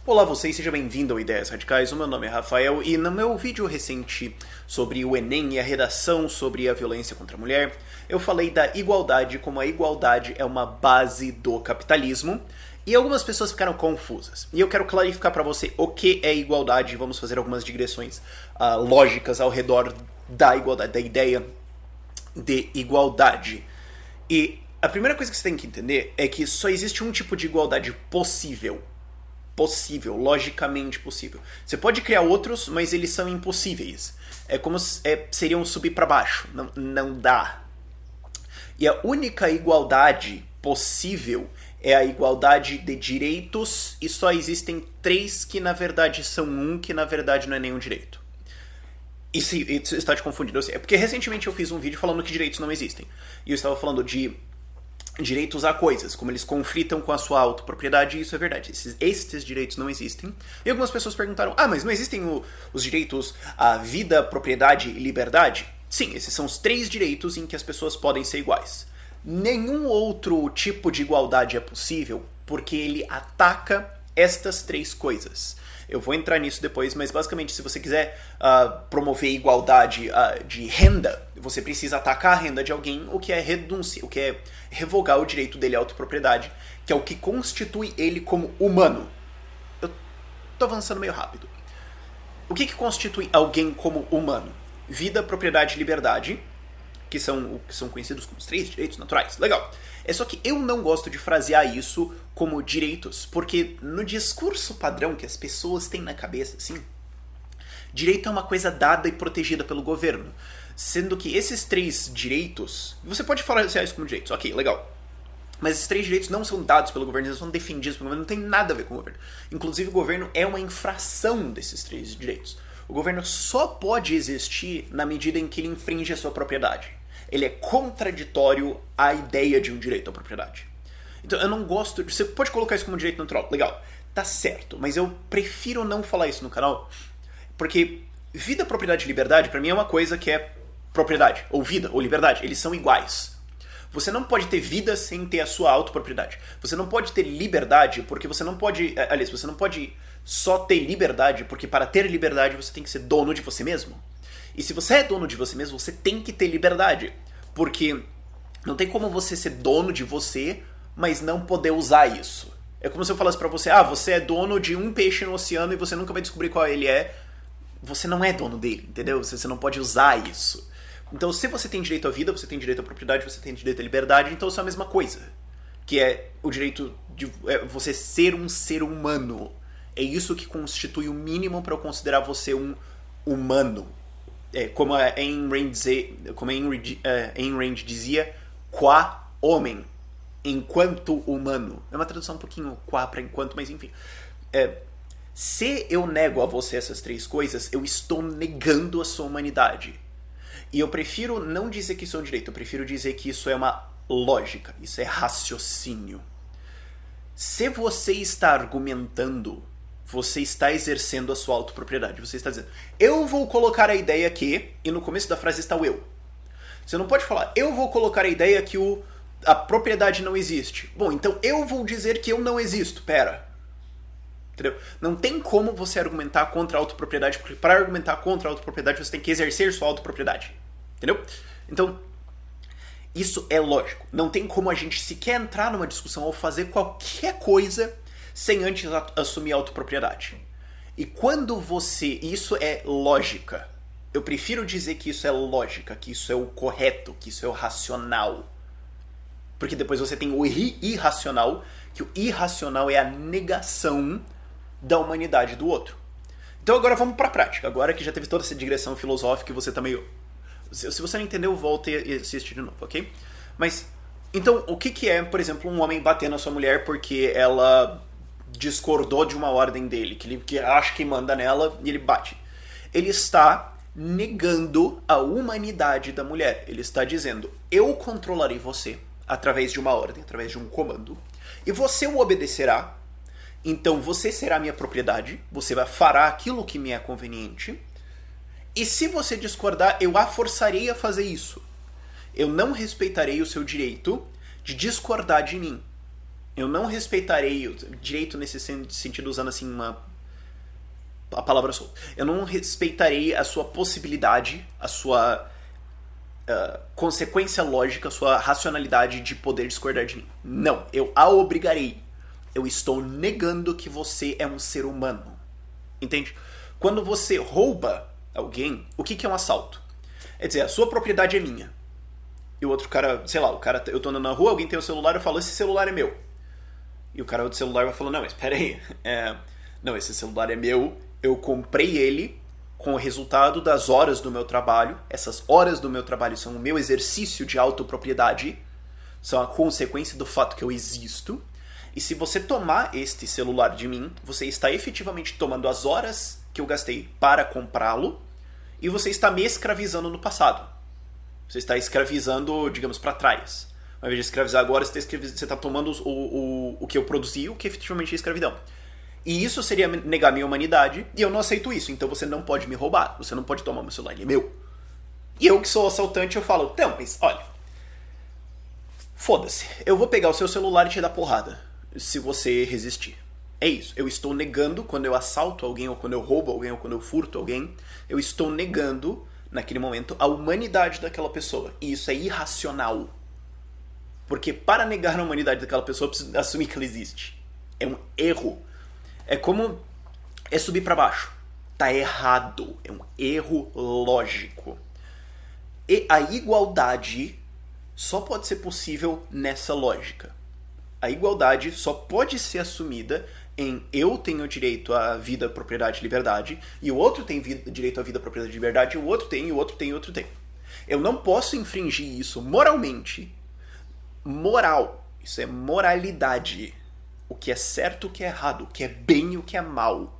Olá vocês, seja bem-vindo ao Ideias Radicais, o meu nome é Rafael e no meu vídeo recente sobre o Enem e a redação sobre a violência contra a mulher, eu falei da igualdade, como a igualdade é uma base do capitalismo e algumas pessoas ficaram confusas. E eu quero clarificar para você o que é igualdade e vamos fazer algumas digressões lógicas ao redor da igualdade, da ideia de igualdade. E a primeira coisa que você tem que entender é que só existe um tipo de igualdade possível, logicamente possível. Você pode criar outros, mas eles são impossíveis. É como seriam subir para baixo. Não dá. E a única igualdade possível é a igualdade de direitos, e só existem três que na verdade são um, que na verdade não é nenhum direito. Isso está te confundindo. É porque recentemente eu fiz um vídeo falando que direitos não existem. E eu estava falando de direitos a coisas, como eles conflitam com a sua autopropriedade, e isso é verdade. Esses direitos não existem. E algumas pessoas perguntaram, mas não existem os direitos à vida, propriedade e liberdade? Sim, esses são os três direitos em que as pessoas podem ser iguais. Nenhum outro tipo de igualdade é possível, porque ele ataca estas três coisas. Eu vou entrar nisso depois, mas basicamente se você quiser promover igualdade de renda, você precisa atacar a renda de alguém, o que é redundância, o que é revogar o direito dele à autopropriedade, que é o que constitui ele como humano. Eu tô avançando meio rápido. O que constitui alguém como humano? Vida, propriedade e liberdade, que são conhecidos como os três direitos naturais. Legal. É só que eu não gosto de frasear isso como direitos, porque no discurso padrão que as pessoas têm na cabeça, assim, direito é uma coisa dada e protegida pelo governo. Sendo que esses três direitos, você pode frasear isso como direitos, ok, legal. Mas esses três direitos não são dados pelo governo, eles são defendidos pelo governo, não tem nada a ver com o governo. Inclusive o governo é uma infração desses três direitos. O governo só pode existir na medida em que ele infringe a sua propriedade. Ele é contraditório à ideia de um direito à propriedade. Então eu não gosto... Você pode colocar isso como direito natural, legal. Tá certo, mas eu prefiro não falar isso no canal, porque vida, propriedade e liberdade pra mim é uma coisa que é propriedade, ou vida, ou liberdade. Eles são iguais. Você não pode ter vida sem ter a sua autopropriedade. Você não pode ter liberdade porque você não pode... Aliás, você não pode só ter liberdade porque para ter liberdade você tem que ser dono de você mesmo. E se você é dono de você mesmo, você tem que ter liberdade. Porque não tem como você ser dono de você, mas não poder usar isso. É como se eu falasse pra você, você é dono de um peixe no oceano e você nunca vai descobrir qual ele é. Você não é dono dele, entendeu? Você não pode usar isso. Então, se você tem direito à vida, você tem direito à propriedade, você tem direito à liberdade, então isso é a mesma coisa. Que é o direito de você ser um ser humano. É isso que constitui o mínimo para eu considerar você um humano. Como a Ayn Rand dizia, qua homem, enquanto humano. É uma tradução um pouquinho qua para enquanto, mas enfim. Se eu nego a você essas três coisas, eu estou negando a sua humanidade. E eu prefiro não dizer que isso é um direito, eu prefiro dizer que isso é uma lógica, isso é raciocínio. Se você está argumentando, você está exercendo a sua autopropriedade. Você está dizendo, eu vou colocar a ideia que, e no começo da frase está o eu. Você não pode falar, eu vou colocar a ideia que a propriedade não existe. Bom, então eu vou dizer que eu não existo. Pera. Entendeu? Não tem como você argumentar contra a autopropriedade, porque para argumentar contra a autopropriedade você tem que exercer sua autopropriedade. Entendeu? Então, isso é lógico. Não tem como a gente sequer entrar numa discussão ou fazer qualquer coisa sem antes assumir a autopropriedade. E quando você... Isso é lógica. Eu prefiro dizer que isso é lógica, que isso é o correto, que isso é o racional. Porque depois você tem o irracional, que o irracional é a negação da humanidade do outro. Então agora vamos pra prática. Agora que já teve toda essa digressão filosófica e você tá meio... Se você não entendeu, volta e assiste de novo, ok? Mas, então, o que é, por exemplo, um homem bater na sua mulher porque ela discordou de uma ordem dele, que acha que manda nela e ele bate? Ele está negando a humanidade da mulher. Ele está dizendo, eu controlarei você através de uma ordem, através de um comando, e você o obedecerá. Então você será minha propriedade, você fará aquilo que me é conveniente, e se você discordar, eu a forçarei a fazer isso. Eu não respeitarei o seu direito de discordar de mim. Eu não respeitarei o direito nesse sentido, usando assim a palavra solta. Eu não respeitarei a sua possibilidade, a sua consequência lógica, a sua racionalidade de poder discordar de mim. Não, eu a obrigarei. Eu estou negando que você é um ser humano. Entende? Quando você rouba alguém, o que é um assalto? É dizer, a sua propriedade é minha. E o outro cara, sei lá, eu tô andando na rua, alguém tem um celular, eu falo, esse celular é meu. E o cara do celular vai falar, não, mas peraí, não, esse celular é meu, eu comprei ele com o resultado das horas do meu trabalho, essas horas do meu trabalho são o meu exercício de autopropriedade, são a consequência do fato que eu existo, e se você tomar este celular de mim, você está efetivamente tomando as horas que eu gastei para comprá-lo, e você está me escravizando no passado. Você está escravizando, digamos, para trás. Ao invés de escravizar agora, você está tomando o que eu produzi, o que efetivamente é escravidão. E isso seria negar minha humanidade, e eu não aceito isso. Então você não pode me roubar, você não pode tomar meu celular, ele é meu. E eu que sou assaltante, eu falo, então, mas olha, foda-se, eu vou pegar o seu celular e te dar porrada, se você resistir. É isso, eu estou negando, quando eu assalto alguém, ou quando eu roubo alguém, ou quando eu furto alguém, eu estou negando, naquele momento, a humanidade daquela pessoa. E isso é irracional. Porque para negar a humanidade daquela pessoa, eu preciso assumir que ela existe. É um erro. É como é subir para baixo. Tá errado. É um erro lógico. E a igualdade só pode ser possível nessa lógica. A igualdade só pode ser assumida em eu tenho direito à vida, propriedade e liberdade, e o outro tem direito à vida, propriedade e liberdade, e o outro tem, e o outro tem, e o outro tem. Eu não posso infringir isso moralmente. Moral. Isso é moralidade. O que é certo, o que é errado, o que é bem e o que é mal.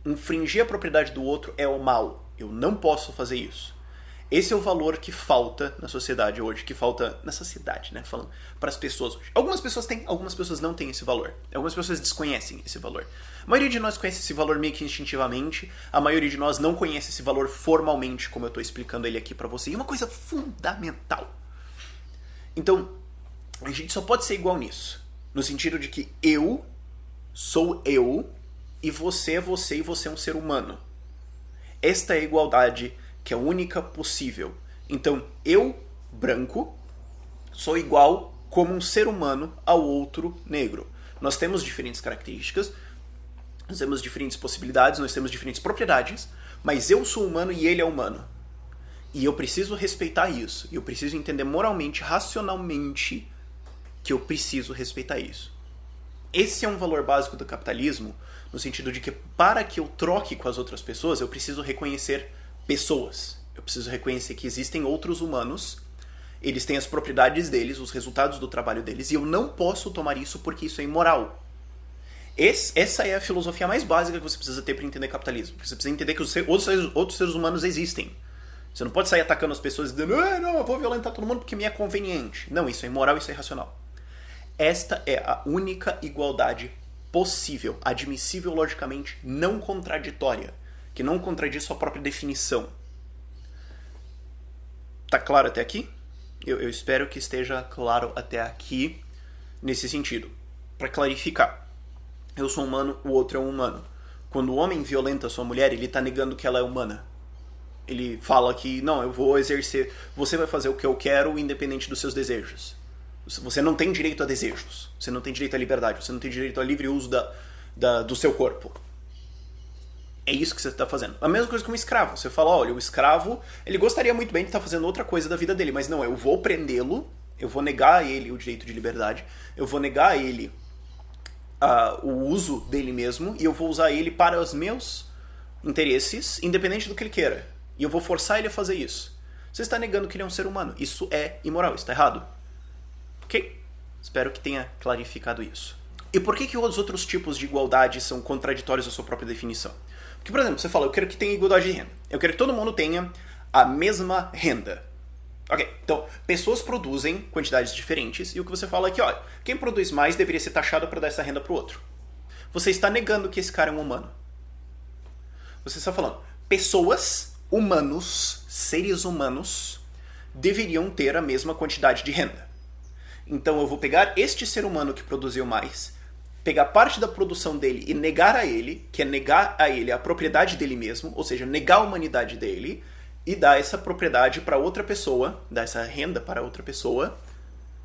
Infringir a propriedade do outro é o mal. Eu não posso fazer isso. Esse é o valor que falta na sociedade hoje, que falta na sociedade, né? Falando para as pessoas hoje. Algumas pessoas têm, algumas pessoas não têm esse valor. Algumas pessoas desconhecem esse valor. A maioria de nós conhece esse valor meio que instintivamente. A maioria de nós não conhece esse valor formalmente, como eu estou explicando ele aqui para você. E é uma coisa fundamental. Então, a gente só pode ser igual nisso. No sentido de que eu sou eu e você é você e você é um ser humano. Esta é a igualdade que é a única possível. Então, eu, branco, sou igual como um ser humano ao outro negro. Nós temos diferentes características, nós temos diferentes possibilidades, nós temos diferentes propriedades, mas eu sou humano e ele é humano. E eu preciso respeitar isso. E eu preciso entender moralmente, racionalmente, que eu preciso respeitar isso. Esse é um valor básico do capitalismo, no sentido de que para que eu troque com as outras pessoas, eu preciso reconhecer pessoas. Eu preciso reconhecer que existem outros humanos, eles têm as propriedades deles, os resultados do trabalho deles, e eu não posso tomar isso porque isso é imoral. Essa é a filosofia mais básica que você precisa ter para entender capitalismo. Você precisa entender que os outros seres humanos existem. Você não pode sair atacando as pessoas e dizendo, não, eu vou violentar todo mundo porque me é conveniente. Não, isso é imoral, isso é irracional. Esta é a única igualdade possível, admissível logicamente, não contraditória, que não contradiz sua própria definição. Tá claro até aqui? Eu espero que esteja claro até aqui nesse sentido. Para clarificar, eu sou humano, o outro é um humano. Quando o homem violenta a sua mulher, ele está negando que ela é humana. Ele fala que, não, eu vou exercer, você vai fazer o que eu quero independente dos seus desejos. Você não tem direito a desejos, você não tem direito à liberdade, você não tem direito ao livre uso do seu corpo. É isso que você está fazendo. A mesma coisa com um escravo. Você fala, olha, o escravo, ele gostaria muito bem de estar fazendo outra coisa da vida dele, mas não, eu vou prendê-lo, eu vou negar a ele o direito de liberdade, eu vou negar a ele o uso dele mesmo, e eu vou usar ele para os meus interesses, independente do que ele queira. E eu vou forçar ele a fazer isso. Você está negando que ele é um ser humano. Isso é imoral, isso está errado. Ok? Espero que tenha clarificado isso. E por que os outros tipos de igualdade são contraditórios à sua própria definição? Porque, por exemplo, você fala, eu quero que tenha igualdade de renda. Eu quero que todo mundo tenha a mesma renda. Ok, então, pessoas produzem quantidades diferentes, e o que você fala é que, olha, quem produz mais deveria ser taxado para dar essa renda para o outro. Você está negando que esse cara é um humano. Você está falando, pessoas, humanos, seres humanos, deveriam ter a mesma quantidade de renda. Então eu vou pegar este ser humano que produziu mais, pegar parte da produção dele e negar a ele, que é negar a ele a propriedade dele mesmo, ou seja, negar a humanidade dele, e dar essa propriedade para outra pessoa, dar essa renda para outra pessoa.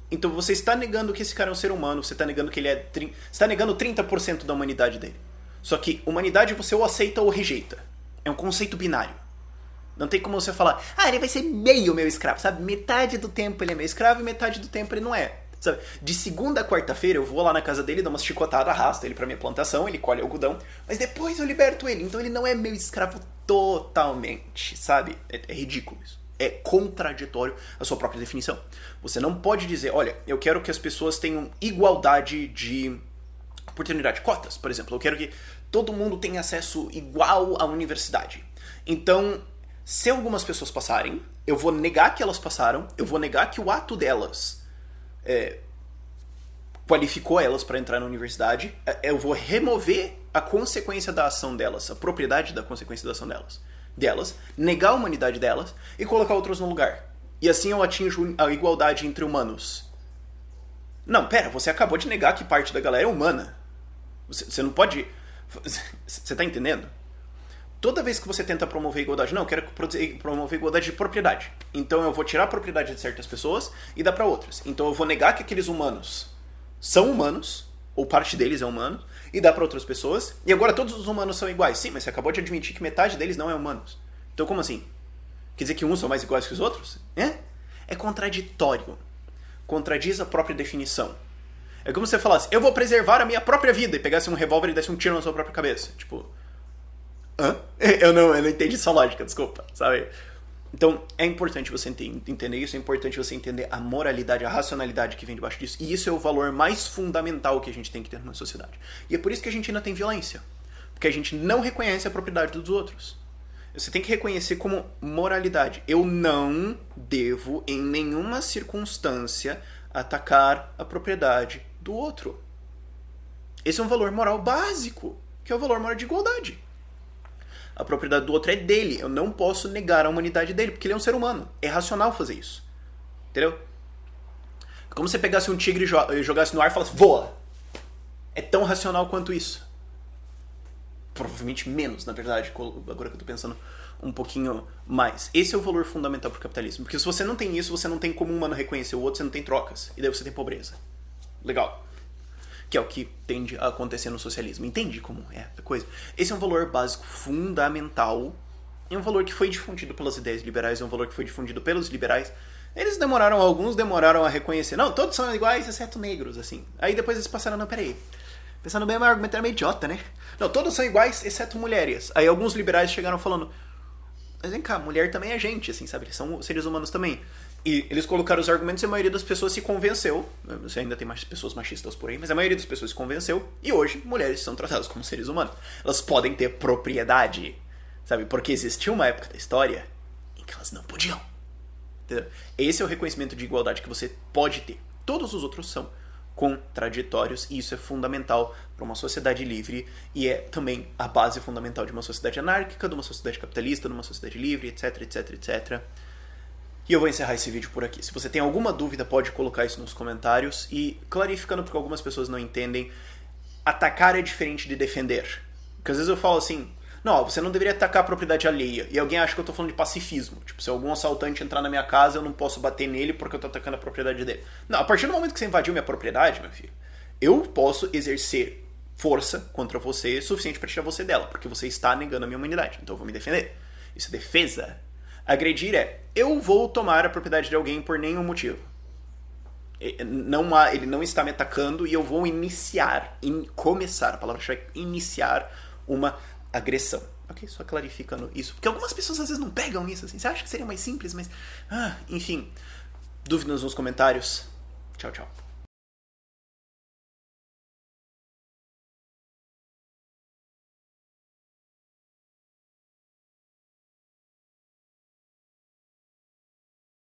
Então você está negando que esse cara é um ser humano, você está negando que ele é... Você está negando 30% da humanidade dele. Só que humanidade você ou aceita ou rejeita. É um conceito binário. Não tem como você falar, ele vai ser meio meu escravo, sabe? Metade do tempo ele é meu escravo e metade do tempo ele não é. Sabe? De segunda a quarta-feira eu vou lá na casa dele, dou uma chicotada, arrasto ele pra minha plantação, ele colhe algodão, mas depois eu liberto ele, então ele não é meu escravo totalmente, sabe? É ridículo isso. É contraditório à sua própria definição. Você não pode dizer, olha, eu quero que as pessoas tenham igualdade de oportunidade, cotas, por exemplo. Eu quero que todo mundo tenha acesso igual à universidade. Então, se algumas pessoas passarem, eu vou negar que elas passaram, eu vou negar que o ato delas qualificou elas para entrar na universidade, eu vou remover a consequência da ação delas, a propriedade da consequência da ação delas, negar a humanidade delas e colocar outros no lugar. E assim eu atinjo a igualdade entre humanos. Não, pera, você acabou de negar que parte da galera é humana. Você não pode... Você tá entendendo? Toda vez que você tenta promover igualdade, não, eu quero promover igualdade de propriedade. Então eu vou tirar a propriedade de certas pessoas e dar para outras. Então eu vou negar que aqueles humanos são humanos, ou parte deles é humano, e dar para outras pessoas. E agora todos os humanos são iguais. Sim, mas você acabou de admitir que metade deles não é humanos. Então como assim? Quer dizer que uns são mais iguais que os outros? É contraditório. Contradiz a própria definição. É como se você falasse, eu vou preservar a minha própria vida, e pegasse um revólver e desse um tiro na sua própria cabeça. Tipo... Hã? Eu não entendi essa lógica, desculpa, sabe? Então, é importante você entender isso, é importante você entender a moralidade, a racionalidade que vem debaixo disso. E isso é o valor mais fundamental que a gente tem que ter numa sociedade. E é por isso que a gente ainda tem violência. Porque a gente não reconhece a propriedade dos outros. Você tem que reconhecer como moralidade. Eu não devo, em nenhuma circunstância, atacar a propriedade do outro. Esse é um valor moral básico, que é o valor moral de igualdade. A propriedade do outro é dele. Eu não posso negar a humanidade dele, porque ele é um ser humano. É racional fazer isso. Entendeu? É como se você pegasse um tigre e jogasse no ar e falasse, voa! É tão racional quanto isso. Provavelmente menos, na verdade, agora que eu tô pensando um pouquinho mais. Esse é o valor fundamental pro capitalismo. Porque se você não tem isso, você não tem como um humano reconhecer o outro, você não tem trocas. E daí você tem pobreza. Legal. Que é o que tende a acontecer no socialismo. Entende como é a coisa? Esse é um valor básico fundamental. É um valor que foi difundido pelas ideias liberais, é um valor que foi difundido pelos liberais. Alguns demoraram a reconhecer. Não, todos são iguais, exceto negros, assim. Aí depois eles passaram, não, peraí. Pensando bem, meu argumento era meio idiota, né? Não, todos são iguais, exceto mulheres. Aí alguns liberais chegaram falando, mas vem cá, mulher também é gente, assim, sabe? Eles são seres humanos também. E eles colocaram os argumentos e a maioria das pessoas se convenceu. Você ainda tem mais pessoas machistas por aí, mas a maioria das pessoas se convenceu. E hoje, mulheres são tratadas como seres humanos. Elas podem ter propriedade, sabe? Porque existiu uma época da história em que elas não podiam. Entendeu? Esse é o reconhecimento de igualdade que você pode ter. Todos os outros são contraditórios e isso é fundamental para uma sociedade livre e é também a base fundamental de uma sociedade anárquica, de uma sociedade capitalista, de uma sociedade livre, etc, etc, etc. E eu vou encerrar esse vídeo por aqui. Se você tem alguma dúvida, pode colocar isso nos comentários. E clarificando, porque algumas pessoas não entendem, atacar é diferente de defender. Porque às vezes eu falo assim, não, você não deveria atacar a propriedade alheia. E alguém acha que eu tô falando de pacifismo. Tipo, se algum assaltante entrar na minha casa, eu não posso bater nele porque eu tô atacando a propriedade dele. Não, a partir do momento que você invadiu minha propriedade, meu filho, eu posso exercer força contra você suficiente para tirar você dela, porque você está negando a minha humanidade. Então eu vou me defender. Isso é defesa. Agredir é, eu vou tomar a propriedade de alguém por nenhum motivo. Ele não está me atacando e eu vou começar, a palavra-chave é iniciar uma agressão. Ok? Só clarificando isso. Porque algumas pessoas às vezes não pegam isso assim. Você acha que seria mais simples, mas... enfim. Dúvidas nos comentários. Tchau, tchau.